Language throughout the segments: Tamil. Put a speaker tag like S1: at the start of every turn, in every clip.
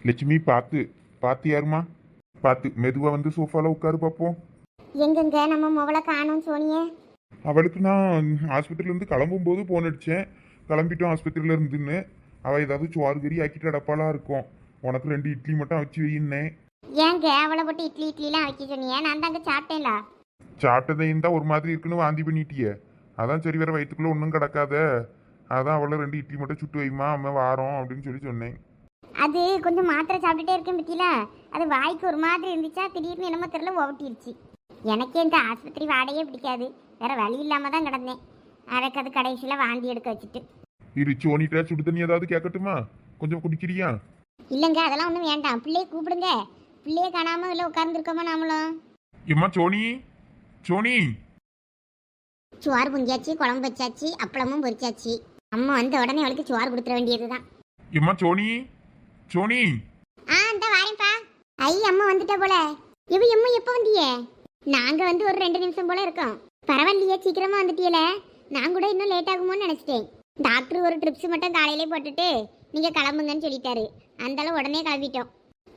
S1: லட்சுமி பார்த்து பார்த்து யாருமா? பார்த்து மெதுவா வந்து சோஃபால உட்காரு பார்ப்போம்.
S2: எங்கெங்க நம்ம முவளை காணும் சோனியே?
S1: அவளுக்கு நான் ஆஸ்பத்திரியில இருந்து கிளம்பும் போது போன் அடிச்சேன். கிளம்பிட்டோம் ஆஸ்பத்திரியில இருந்துன்னு. அவ ஏதாவது சோறு கறி ஆக்கிட்டு அடப்பாலா இருக்கும். உனக்கு 2 இட்லி மட்டும் வச்சு வையின்னே.
S2: ஏங்க அவளை போட்டு இட்லிலாம் வைக்க சொன்னியே? நான் தாங்க சாப்பிட்டேன்ல.
S1: சாப்பிட்டதையும் தான் ஒரு மாதிரி இருக்குன்னு வாந்தி பண்ணிட்டியே. அதான் சரி, வேற வயிற்றுக்குள்ள ஒன்றும் கிடக்காத. அதான் அவளை 2 இட்லி மட்டும் சுட்டு வைமா, அம்மா வாரோம் அப்படின்னு சொல்லி சொன்னேன்.
S2: அது கொஞ்சம் மாத்திரை சாப்பிட்டுட்டே இருக்கேன் பத்தியில. அது வாய்க்கு ஒரு மாதிரி இருந்துச்சா, திடீர்னு என்னமோ தெரியல ஓட்டிருச்சு. எனக்கே இந்த ஆஸ்பத்திரி வாடையே பிடிக்காது. வேற வழி இல்லாம தான் கிடந்தேன். அதுக்கு அது கடைசியில் வாந்தி எடுக்க வச்சுட்டு.
S1: இரு, சோனிட்ட சுடு தண்ணி ஏதாவது கேட்கட்டுமா? கொஞ்சம் குடிக்கிறியா?
S2: இல்லைங்க அதெல்லாம் ஒன்றும் வேண்டாம். பிள்ளைய கூப்பிடுங்க. பிள்ளைய காணாம இல்லை உட்கார்ந்துருக்கோமா நாமளும்.
S1: எம்மா சோனி, சோனி.
S2: சோறு பொங்கியாச்சு, குழம்பு வச்சாச்சு, அப்பளமும் பொரிச்சாச்சு. அம்மா வந்த உடனே அவளுக்கு சோறு கொடுத்துட வேண்டியதுதான்.
S1: எம்மா சோனி, சோனி.
S2: இந்த வாரேன்ப்பா. ஐ அம்மா வந்துட்ட போல. எம்மா எப்போ வந்தியே? நாங்க வந்து ஒரு 2 நிமிஷம் போல இருக்கோம். பரவாயில்லையே, சீக்கிரமா வந்துட்டியல. நான் கூட இன்னும் லேட் ஆகுமோன்னு நினைச்சிட்டேன். டாக்டர் ஒரு ட்ரிப்ஸ் மட்டும் காலையிலே போட்டுட்டு நீங்க கிளம்புங்கன்னு சொல்லிட்டாரு. அந்தாலும் உடனே கிளம்பிட்டோம்.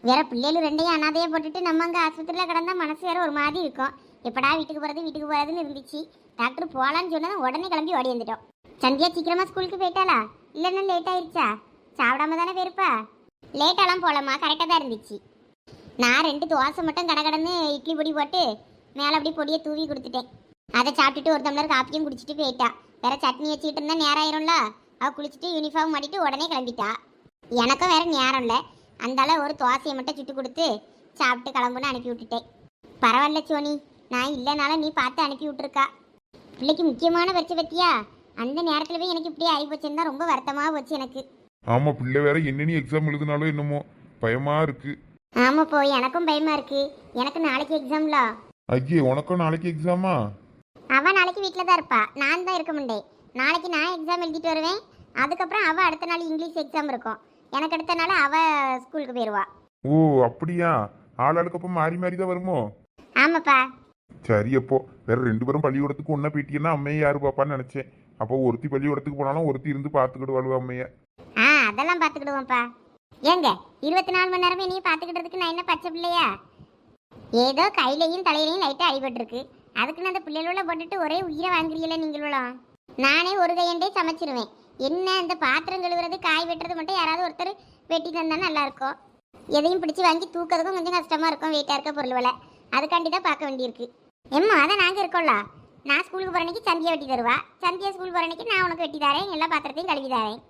S2: வேற பிள்ளைகள் 2ஐயும் அனாதையா போட்டுட்டு நம்ம அங்கே ஆஸ்பத்திரியில் கிடந்தா மனசு வேற ஒரு மாதிரி இருக்கும். எப்படா வீட்டுக்கு போறதுன்னு இருந்துச்சு. டாக்டர் போகலான்னு சொன்னதும் உடனே கிளம்பி ஓடி வந்துட்டோம். சந்தியா சீக்கிரமா ஸ்கூலுக்கு போயிட்டாளா? இல்லைன்னா லேட் ஆயிடுச்சா? சாப்பிடாம தானே போயிருப்பா. லேட்டாலாம் போகலாமா, கரெக்டாக தான் இருந்துச்சு. நான் 2 தோசை மட்டும் கடகடன்னு இட்லி பொடி போட்டு மேலே அப்படியே பொடியை தூவி கொடுத்துட்டேன். அதை சாப்பிட்டுட்டு ஒரு டம்ளர் காப்பியும் குடிச்சிட்டு போயிட்டா. வேற சட்னி வச்சுக்கிட்டு இருந்தா நேரம் ஆயிரும்ல. அவள் குளிச்சுட்டு யூனிஃபார்ம் மாட்டிட்டு உடனே கிளம்பிட்டா. எனக்கும் வேற நேரம் இல்லை. அந்தால ஒரு தோசையை மட்டும் சுட்டு கொடுத்து சாப்பிட்டு கிளம்புன்னு அனுப்பி விட்டுட்டேன். பரவாயில்ல சோனி, நான் இல்லைனாலும் நீ பார்த்து அனுப்பி விட்டுருக்கா. பிள்ளைக்கு முக்கியமான பரிச்சை பத்தியா? அந்த நேரத்துல போய் எனக்கு இப்படியே ஆகி போச்சுன்னு தான் ரொம்ப வருத்தமாக போச்சு எனக்கு.
S1: ஆமா, பிள்ளை வேற என்னென்னு எக்ஸாம் எழுதுனாலும் என்னமோ பயமா இருக்கு.
S2: ஆமா போ, எனக்கும் பயமா இருக்கு. எனக்கு நாளைக்கு எக்ஸாம்ல.
S1: ஐயே, உனக்கும் நாளைக்கு எக்ஸாமா?
S2: அவ நாளைக்கு வீட்டில் தான் இருப்பா. நான் தான் இருக்க முடியேன். நாளைக்கு நான் எக்ஸாம் எழுதிட்டு வருவேன். அதுக்கப்புறம் அவள் அடுத்த நாள் இங்கிலீஷ் எக்ஸாம் இருக்கும். எனக்கு அடுத்த நாள் அவள் ஸ்கூலுக்கு போயிடுவா.
S1: ஓ அப்படியா? ஆளாளுக்கு அப்போ மாறி மாறி தான் வருமோ?
S2: ஆமாப்பா.
S1: சரி, அப்போ வேற 2 பேரும் பள்ளிக்கூடத்துக்கு ஒன்றா போயிட்டீங்கன்னா அம்மையை யாரு பாப்பான்னு நினைச்சேன். அப்போ ஒருத்தி பள்ளிக்கூடத்துக்கு போனாலும் ஒருத்தி இருந்து பார்த்துக்கிடுவாள் அம்மைய.
S2: அதெல்லாம் பார்த்துக்கிடுவோம்ப்பா. ஏங்க 24 மணி நேரமே நீ பார்த்துக்கிட்டதுக்கு நான் என்ன பச்சை பிள்ளையா? ஏதோ கையிலையும் தலையிலையும் லைட்டாக அடிபட்டுருக்கு. அதுக்குன்னு அந்த பிள்ளைகளோட போட்டுட்டு ஒரே உயிரை வாங்குறீங்களே நீங்களும். நானே ஒரு கையண்டே சமைச்சிருவேன். என்ன இந்த பாத்திரம் கழுவுறது, காய் வெட்டுறது மட்டும் யாராவது ஒருத்தர் வெட்டி தந்தா நல்லா இருக்கும். எதையும் பிடிச்சி வாங்கி தூக்கிறதுக்கும் கொஞ்சம் கஷ்டமா இருக்கும். வெயிட்டாக இருக்க பொருள் விலை. அதுக்காண்டி தான் பார்க்க வேண்டியிருக்கு. எம்மா அதான் நாங்கள் இருக்கோம்ல. நான் ஸ்கூலுக்கு போகிற அன்னைக்கு சந்தியா வெட்டி தருவா. சந்தியா ஸ்கூல் போகிற அன்னைக்கு நான் உனக்கு வெட்டி தரேன். எல்லா பாத்திரத்தையும் கழுவி தரேன்.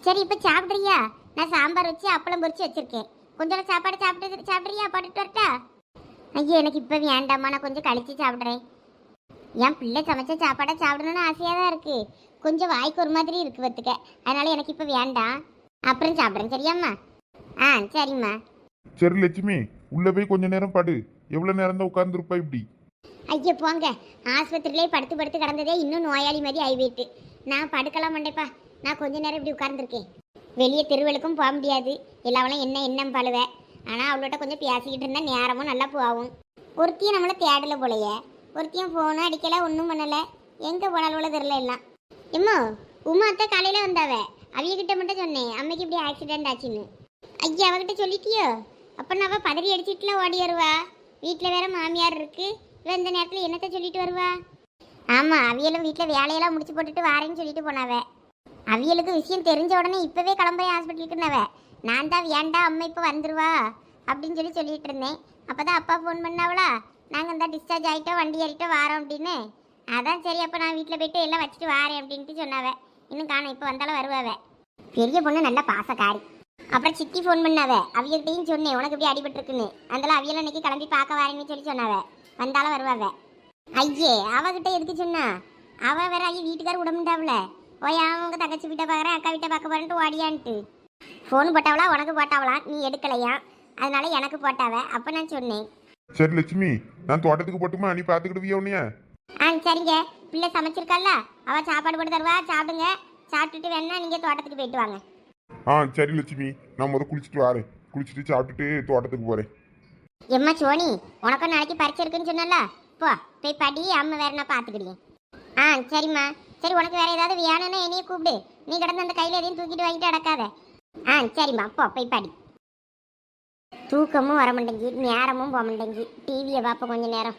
S2: சரி, இப்போ சாப்பிட்றியா? நான் சாம்பார் வச்சு அப்பளம் பொரிச்சு வச்சிருக்கேன். கொஞ்சம் சாப்பாடு சாப்பிட்றியா? போட்டுட்டு வரட்டா? ஐயோ, எனக்கு இப்போ வேண்டாமா, நான் கொஞ்சம் கழிச்சு சாப்பிட்றேன். என் பிள்ளை சமைச்ச சாப்பாடை சாப்பிடணும்னு ஆசையாக தான் இருக்கு. கொஞ்சம் வாய்க்கு ஒரு மாதிரி இருக்கு பத்துக்க. அதனால எனக்கு இப்போ வேண்டாம், அப்புறம் சாப்பிட்றேன். சரியாம்மா? சரிம்மா.
S1: சரி லட்சுமி, உள்ள போய் கொஞ்ச நேரம் படு. எவ்வளவு நேரம் தான் உட்கார்ந்துருப்பா இப்படி?
S2: ஐயோ போங்க. ஆஸ்பத்திரியிலே படுத்து கிடந்ததே இன்னும் நோயாளி மாதிரி ஆகிவிட்டு. நான் படுக்கலாம் மாட்டேப்பா. நான் கொஞ்ச நேரம் இப்படி உட்கார்ந்துருக்கேன். வெளியே தெருவலுக்கும் போக முடியாது. எல்லாவளும் என்ன பழுவேன். ஆனால் அவளோட கொஞ்சம் பேசிக்கிட்டு இருந்தால் நேரமும் நல்லா போகும். ஒருத்தையும் நம்மளை தேடலை போலையே. ஒருத்தையும் ஃபோனும் அடிக்கலை, ஒன்றும் பண்ணலை. எங்கே போனாலும் தெரில எல்லாம். எம்மா உமா அத்தை காலையில் வந்தாவ. அவியக்கிட்ட மட்டும் சொன்னேன் அம்மைக்கு இப்படி ஆக்சிடென்ட் ஆச்சுன்னு. ஐயா அவகிட்ட சொல்லிட்டியோ? அப்போ நான் அவள் பதறி அடிச்சிட்டுலாம் ஓடி வருவா. வீட்டில் வேற மாமியார் இருக்கு. இவன் இந்த நேரத்தில் என்னத்தை சொல்லிட்டு வருவா? ஆமாம், அவியலும் வீட்டில் வேலையெல்லாம் முடிச்சு போட்டுட்டு வாரேன்னு சொல்லிட்டு போனாவ. அவியலுக்கு விஷயம் தெரிஞ்ச உடனே இப்போவே கிளம்பி ஹாஸ்பிட்டலுக்குன்னவ. நான் தான் வேண்டாம், அம்மா இப்போ வந்துடுவா அப்படின்னு சொல்லிட்டு இருந்தேன். அப்போ தான் அப்பா ஃபோன் பண்ணாவளா, நாங்கள் இந்த டிஸ்சார்ஜ் ஆகிட்டோம், வண்டி ஏறிட்டோம் வாரோம் அப்படின்னு. அதான் சரி, அப்போ நான் வீட்டில் போயிட்டு எல்லாம் வச்சுட்டு வாரேன் அப்படின்ட்டு சொன்னாவ. இன்னும் காணும், இப்போ வந்தாலும் வருவாவ. பெரிய பொண்ணு நல்ல பாசக்காரி. அப்புறம் சித்தி ஃபோன் பண்ணாவ. அவியல்கிட்டையும் சொன்னேன் உனக்கு இப்படி அடிபட்டுருக்குன்னு. அதனால அவியலை இன்னைக்கு கிளம்பி பார்க்க வாரேன்னு சொல்லி சொன்னாவ. வந்தாலும் வருவாவ. ஐயே அவகிட்ட எதுக்கு சொன்னா? அவள் வேற ஐயா வீட்டுக்கார விடமுண்டாவில. ஓய் அவங்க தங்கச்சி வீட்டை பார்க்குறேன், அக்கா வீட்டை பார்க்க போறேன்ட்டு ஓடியான்ட்டு ஃபோன் போட்டாவளா, உனக்கு போட்டாவளா, நீ எடுக்கலையா? அதனால எனக்கு போட்டாவ. அப்போ நான் சொன்னேன்.
S1: சரி லட்சுமி, நான் தோட்டத்துக்கு போட்டுமா, நீ பார்த்துக்கிடுவியா உன்னைய?
S2: சரிங்க. பிள்ளை சமைச்சிருக்கால, அவள் சாப்பாடு போட்டு தருவா, சாப்பிடுங்க. சாப்பிட்டுட்டு வேணா நீங்கள் தோட்டத்துக்கு போயிட்டு வாங்க.
S1: சரி லட்சுமி, நான் குளிச்சுட்டு வரேன். குளிச்சுட்டு சாப்பிட்டுட்டு தோட்டத்துக்கு போகிறேன்.
S2: எம்மா சோனி, உனக்கும் நாளைக்கு பரிச்சை இருக்குன்னு சொன்னல, போ போய் படி. அம்மா வேற நான் பார்த்துக்கிடுவேன். சரிம்மா. சரி, உனக்கு வேற ஏதாவது வேணும்னா என்னையே கூப்பிடு. நீ கிடந்து அந்த கையில் எதையும் தூக்கிட்டு வாங்கிட்டு அடக்காத. சரிம்மா, போ போய் படி. தூக்கமும் வர மாட்டேங்கி, நேரமும் போக மாட்டேங்கி. டிவியை பார்ப்போம் கொஞ்ச நேரம்.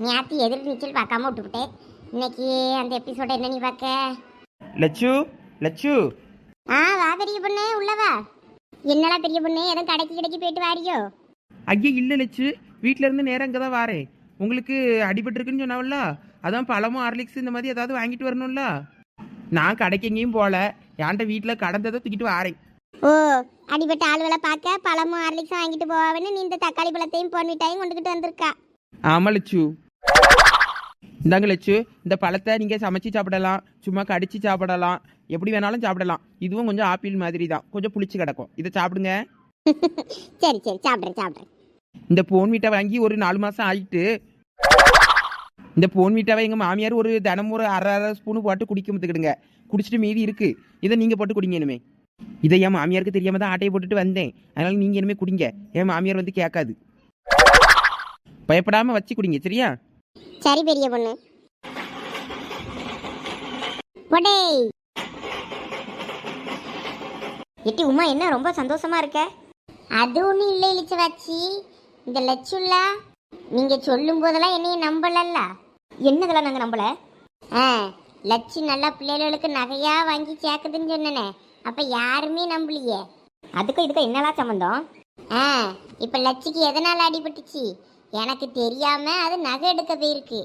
S2: நேற்று எதிர் நீச்சல் பார்க்காம விட்டுவிட்டேன். இன்னைக்கு அந்த எபிசோட என்ன நீ பார்க்க?
S3: லட்சு லட்சு
S2: வா பெரிய பொண்ணு, உள்ளவா. என்னடா பெரிய பொண்ணு, எதுவும் கடைக்கு போயிட்டு வாரியோ?
S3: ஐயா இல்லை லட்சு, வீட்டில இருந்து நேரம் இங்கே தான் வாரேன். உங்களுக்கு அடிபட்டிருக்குன்னு சொன்னாவல்ல, அதான் பழமும் ஹார்லிக்ஸ் இந்த மாதிரி ஏதாவது வாங்கிட்டு வரணும்ல. நான் கடைக்கு எங்கேயும் போகல, என்கிட்ட வீட்டில் கடந்ததை தூக்கிட்டு வாரேன்.
S2: ஓ, அடிபட்ட ஆளுகளை பார்க்க பழமும் ஹார்லிக்ஸும் வாங்கிட்டு போவான்னு நீ இந்த தக்காளி பழத்தையும் பொன்விட்டாயும் கொண்டுகிட்டு வந்திருக்கா.
S3: ஆமாம் லட்சு. இந்தாங்க லட்சு, இந்த பழத்தை நீங்கள் சமைச்சு சாப்பிடலாம், சும்மா கடிச்சு சாப்பிடலாம், எப்படி வேணாலும் சாப்பிடலாம். இதுவும் கொஞ்சம் ஆப்பிள் மாதிரி தான், கொஞ்சம் புளிச்சு கிடக்கும். இதை சாப்பிடுங்க.
S2: சரி சரி, சாப்பிட்றேன்.
S3: இந்த போன் வீட்டை வாங்கி ஒரு 4 மாதம் ஆகிட்டு. இந்த போன் வீட்டாவை எங்கள் மாமியார் ஒரு தினமும் ஒரு அரை ஸ்பூனு போட்டு குடிக்க முத்துக்கிடுங்க. குடிச்சிட்டு மீதி இருக்குது, இதை நீங்கள் போட்டு குடிங்க இனிமே. இதை என் மாமியாருக்கு தெரியாம தான் ஆட்டையை போட்டுட்டு வந்தேன். அதனால நீங்கள் இனிமேல் குடிங்க, என் மாமியார் வந்து கேட்காது. பயப்படாமல் வச்சு குடிங்க, சரியா?
S2: சரி பெரிய பொண்ணு. போடே எட்டி உமா, என்ன ரொம்ப சந்தோஷமா இருக்க? அது ஒன்றும் இல்லை இளிச்சவாச்சி. இந்த லட்சுல்லா நீங்க சொல்லும் போதெல்லாம் என்னைய நம்பலல்ல. என்னதெல்லாம் நாங்கள் நம்பல? லட்சு நல்லா பிள்ளைகளுக்கு நகையா வாங்கி சேர்க்குதுன்னு சொன்னனே, அப்ப யாருமே நம்பலையே. அதுக்கும் இதுக்கும் என்னலாம் சம்மந்தம்? இப்ப லட்சுக்கு எதனால அடிபட்டுச்சு எனக்கு தெரியாம அது நகை எடுக்க போயிருக்கு.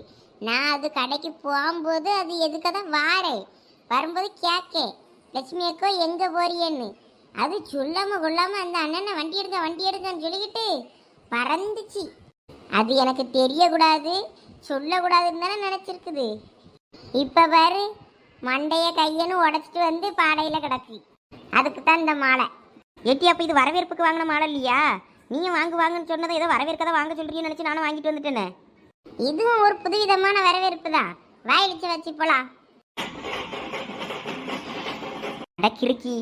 S2: நான் அது கடைக்கு போகும்போது அது எதுக்க தான் வாரேன். வரும்போது கேட்க, லட்சுமி அக்கோ எங்க போறியன்னு. அது சொல்லாம கொள்ளாம அந்த அண்ணனை வண்டி எடுங்கன்னு சொல்லிக்கிட்டு பறந்துச்சு. அது எனக்கு தெரியக்கூடாது, சொல்லக்கூடாதுன்னு தானே நினைச்சிருக்குது. இப்ப பாரு, மண்டைய கையன்னு உடச்சிட்டு வந்து பாடையில கிடக்கு. அதுக்கு தான் இந்த மாலை. ஏட்டி, அப்ப இது வரவேற்புக்கு வாங்கின மாலை இல்லையா? நீயும் வாங்குன்னு சொன்னதை ஏதோ வரவேற்க தான் வாங்க சொல்றீங்கன்னு நினைச்சு நானும் வாங்கிட்டு வந்துட்டேனே. இதுவும் ஒரு புதுவிதமான வரவேற்பு தான். வாயிலிச்சு வச்சு போலாம். கிறுக்கி,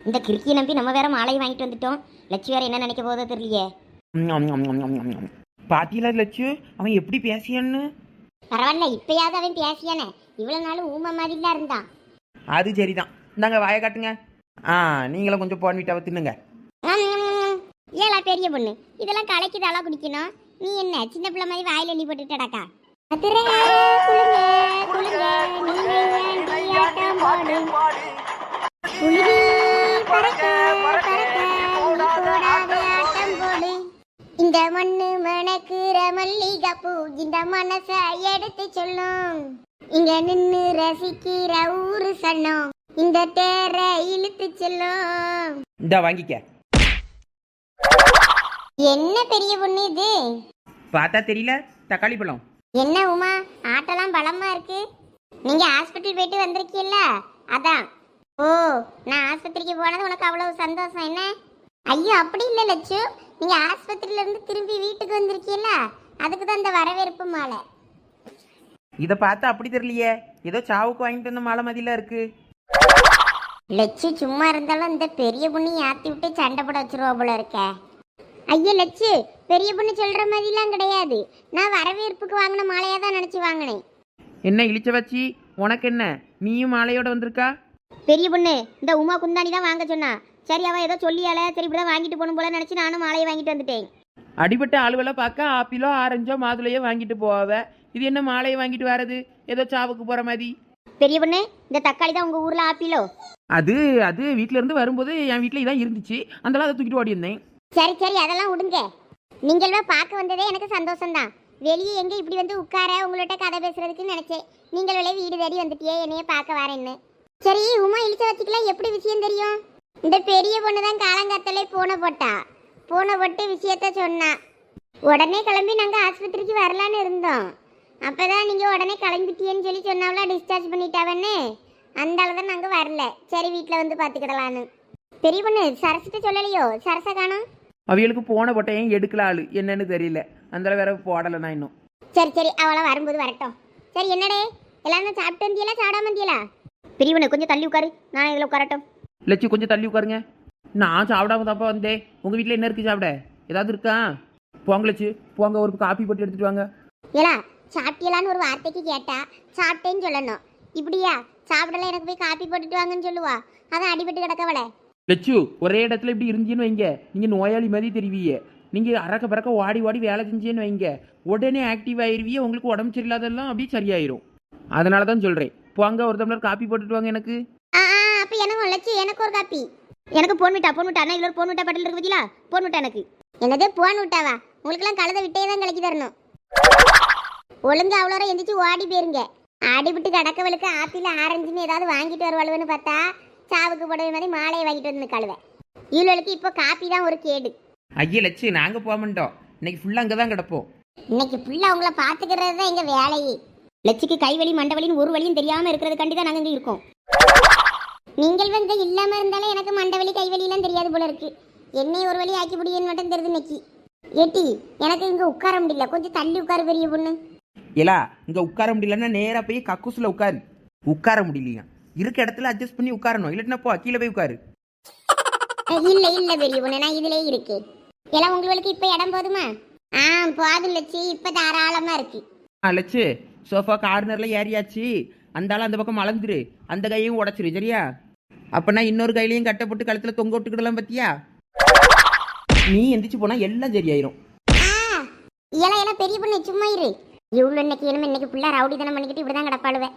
S2: இந்த கிறுக்கியை நம்பி நம்ம வேற மாலையை வாங்கிட்டு வந்துட்டோம். லட்சு வேற என்ன நினைக்க போதோ தெரியலையே.
S3: பாத்தீங்களா லட்சு, அவன் எப்படி பேசியான்னு?
S2: பரவாயில்ல, இப்பயாவது அவன் பேசியானே. இவ்வளவு நாளும் ஊமை மாதிரி தான் இருந்தான்.
S3: அது சரிதான். இந்தாங்க வாயை காட்டுங்க. நீங்களும் கொஞ்சம் போன் வீட்டாவை தின்னுங்க.
S2: ஏலா பெரிய பொண்ணு, இதெல்லாம் கலைக்குதாளா குடிக்கணும்? நீ என்ன சின்ன பிள்ளை மாதிரி வாயில எண்ணி போட்டுட்டடாக்கா? இந்த மண்ணு மணக்குற மல்லிகைப்பூ இந்த மனச எடுத்து சொல்லும். இங்க நின்னு ரசிக்கிற ஊரு சன்னம் இந்த தேர இழுத்து செல்லும்.
S3: இந்த வாங்கிக்க.
S2: என்ன பெரிய பொண்ணு இது?
S3: பார்த்தா தெரியல, தக்காளி பழம்.
S2: என்ன உமா, ஆட்டெல்லாம் பலமா இருக்கு. நீங்க ஹாஸ்பிட்டல் போயிட்டு வந்திருக்கீல்ல, அதான். ஓ, நான் ஆஸ்பத்திரிக்கு போனது உனக்கு அவ்வளவு சந்தோஷம் என்ன? ஐயோ, அப்படி இல்லை லட்சு. நீங்க ஆஸ்பத்திரியில இருந்து திரும்பி வீட்டுக்கு வந்திருக்கீல்ல, அதுக்கு தான் இந்த வரவேற்பு மாலை.
S3: இதை பார்த்தா அப்படி தெரியலையே, ஏதோ சாவுக்கு வாங்கிட்டு வந்த மாலை மாதிரிலாம் இருக்கு.
S2: லட்சு சும்மா இருந்தாலும் இந்த பெரிய பொண்ணு ஏற்றி விட்டு சண்டை போட வச்சிருவா போல இருக்க. ஐயா லட்சு, பெரிய பொண்ணு சொல்ற மாதிரிலாம் கிடையாது. நான் வரவேற்புக்கு வாங்கின மாலையா தான் நினைச்சு வாங்கினேன்.
S3: என்ன இழிச்ச வச்சி, உனக்கு என்ன? நீயும் மாலையோட வந்திருக்கா?
S2: பெரிய பொண்ணு இந்த உமா குந்தாணி தான் வாங்க சொன்னா. சரி, அவன் ஏதோ சொல்லியால, சரி இப்படிதான் வாங்கிட்டு போகணும் போல நினைச்சு நானும் மாலையை வாங்கிட்டு வந்துட்டேன்.
S3: அடிபட்ட ஆளுவலை பார்க்க ஆப்பிளோ ஆரஞ்சோ மாதுளையோ வாங்கிட்டு போவாவ. இது என்ன மாலையை வாங்கிட்டு வர்றது, ஏதோ சாவுக்கு போற மாதிரி?
S2: பெரிய பொண்ணு, இந்த தக்காளி தான் உங்க ஊர்ல ஆப்பிளோ?
S3: அது அது வீட்டில இருந்து வரும்போது என் வீட்டில் இதான் இருந்துச்சு, அதெல்லாம் அதை தூக்கிட்டு ஓடி இருந்தேன்.
S2: சரி சரி, அதெல்லாம் விடுங்க. நீங்களா பார்க்க வந்ததே எனக்கு சந்தோஷம்தான். வெளியே எங்க இப்படி வந்து உட்கார உங்கள்கிட்ட கதை பேசுறதுக்குன்னு நினைச்சேன். நீங்களே வீடு தேடி வந்துட்டியே என்னைய பார்க்க வரேன்னு. சரி உமா, இழுச்ச வச்சுக்கலாம் எப்படி விஷயம் தெரியும்? இந்த பெரிய பொண்ணு தான் காலங்காத்தலே போன போட்டு விஷயத்த சொன்னா. உடனே கிளம்பி நாங்க ஆஸ்பத்திரிக்கு வரலான்னு இருந்தோம். அப்பதான் நீங்க உடனே கிளம்பிட்டியேன்னு சொல்லி சொன்னாவளா, டிஸ்சார்ஜ் பண்ணிட்டாவன்னு. அந்த அளவுதான் நாங்க வரல. சரி, வீட்டுல வந்து பாத்துக்கிடலான்னு. பெரிய பொண்ணு சரசிட்ட சொல்லலையோ? சரச காணோம்.
S3: அவிகளுக்கு போன போட்டேன் எடுக்கல, ஆளு என்னன்னு தெரியல, அந்த வேற போடலை நான் இன்னும்.
S2: சரி, அவளை வரும்போது வரட்டும். சரி, என்னடே எல்லாரும் சாப்பிட்டு வந்தியலா சாப்பிடாம வந்தியலா? பெரியவனு கொஞ்சம் தள்ளி உட்காரு, நான் இதில் உட்காரட்டும்.
S3: லட்சு கொஞ்சம் தள்ளி உட்காருங்க. நான் சாப்பிடாம தாப்பா வந்தேன். உங்கள் வீட்டில் என்ன இருக்குது சாப்பிட? ஏதாவது இருக்கா? போங்க லட்சு, போங்க, ஒரு காப்பி போட்டு எடுத்துட்டு வாங்க.
S2: ஏலா, சாப்பிட்டியலான்னு ஒரு வார்த்தைக்கு கேட்டா சாப்பிட்டேன்னு சொல்லணும். இப்படியா சாப்பிடல எனக்கு போய் காப்பி போட்டுட்டு வாங்கன்னு சொல்லுவா? அதான் அடிபட்டு கிடக்கவளை.
S3: லட்சு, ஒரே இடத்துல இப்படி இருந்துச்சுன்னு வைங்க, நீங்கள் நோயாளி மாதிரி தெரிவிய. நீங்கள் அறக்க பறக்க ஓடி ஓடி வேலை செஞ்சேன்னு வைங்க, உடனே ஆக்டிவ் ஆயிருவியே, உங்களுக்கு உடம்பு சரியில்லாதெல்லாம் அப்படியே சரியாயிரும். அதனால தான் சொல்கிறேன், போங்க ஒரு டம்ளர் காப்பி போட்டுட்டு வாங்க எனக்கு.
S2: அப்ப எனக்கு லட்சு, எனக்கு ஒரு காப்பி. எனக்கு போன் விட்டா அண்ணா, இதுல ஒரு போன் விட்டா பட்டில் இருக்கு பத்தியா, போன் விட்டா எனக்கு. என்னது போன் விட்டாவா? உங்களுக்கெல்லாம் கழுத விட்டே தான் கலக்கி தரணும். ஒழுங்கு அவ்வளோ எந்திரிச்சு ஓடி போயிருங்க. அடிபட்டு கடக்கவளுக்கு ஆப்பிள் ஆரஞ்சுன்னு ஏதாவது வாங்கிட்டு வருவாளுன்னு பார்த்தா சாவுக்கு போடுற மாதிரி மாலையை வாங்கிட்டு வந்து கழுவேன். இவளுக்கு இப்போ காப்பி தான் ஒரு கேடு.
S3: ஐயா லட்சு, நாங்கள் போக மாட்டோம், இன்னைக்கு ஃபுல்லாக அங்கே தான் கிடப்போம்.
S2: இன்னைக்கு ஃபுல்லாக உங்களை பார்த்துக்கிறது தான் எங்கள் வேலையே. லட்சுக்கு கைவலி மண்டவலின்னு ஒரு வழியும் தெரியாமல் இருக்கிறதுக்காண்டி தான் நாங்கள் இங்கே இருக்கோம். நீங்கள் வந்து இல்லாமல் இருந்தாலே எனக்கு மண்டவலி கைவலியெல்லாம் தெரியாது போல இருக்கு. என்னை ஒரு வழி ஆக்கி முடியும்னு மட்டும் தெரியுது இன்னைக்கு. ஏட்டி, எனக்கு இங்கே உட்கார முடியல, கொஞ்சம் தள்ளி உட்கார பெரிய பொண்ணு.
S3: ஏலா, இங்கே உட்கார முடியலன்னா நேராக போய் கக்கூசில் உட்காரு. உட்கார முடியலையா, இருக்க இடத்துல அட்ஜஸ்ட் பண்ணி உட்காரணும், இல்லைன்னா போ கீழே போய் உட்காரு.
S2: இல்ல இல்ல பெரிய பொண்ணு, நான் இதுலயே இருக்கேன். எல்லாம் உங்களுக்கு இப்ப இடம் போதுமா? போதும் லட்சி, இப்ப தாராளமா இருக்கு.
S3: லட்சு, சோஃபா கார்னரில் ஏறியாச்சு, அந்த ஆள் அந்த பக்கம் மலர்ந்துரு, அந்த கையையும் உடச்சிரு, சரியா? அப்போனா இன்னொரு கையிலையும் கட்டை போட்டு கழுத்தில் தொங்க விட்டுக்கிடலாம் பத்தியா? நீ எந்திரிச்சு போனா எல்லாம் சரியாயிரும்.
S2: எல்லாம் பெரிய பொண்ணு சும்மா இரு. இவ்வளோ இன்னைக்கு இன்னைக்கு ஃபுல்லா ரவுடி தனம் பண்ணிக்கிட்டு இப்படிதான் கிடப்பாளுவேன்.